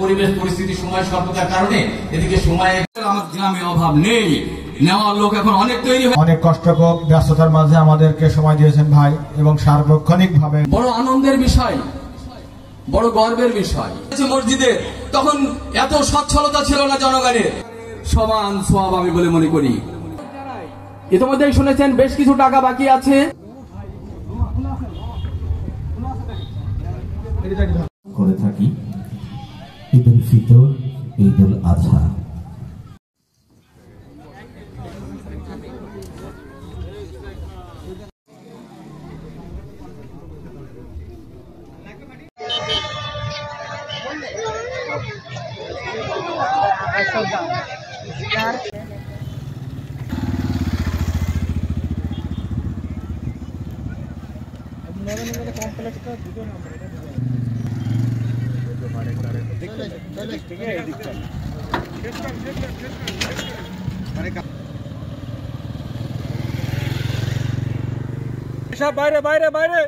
পরিবেশ পরিস্থিতি সময় স্বল্পতার কারণে এদিকে সময় আমার গ্রামে অভাব নেই, নেওয়ার লোক এখন অনেক তৈরি হয়ে অনেক কষ্টকর ব্যস্ততার মাঝে আমাদেরকে সময় দিয়েছেন ভাই, এবং সার্বক্ষণিক ভাবে বড় আনন্দের বিষয়, বড় গর্বের বিষয়। মসজিদে তখন এত সচ্ছলতা ছিল না জনগণের, সমান সওয়াব আমি বলে মনে করি। ইতিমধ্যেই শুনেছেন বেশ কিছু টাকা বাকি আছে। করে থাকি ঈদুল ফিতর, ঈদুল আজহা। বাইরে বাইরে বাইরে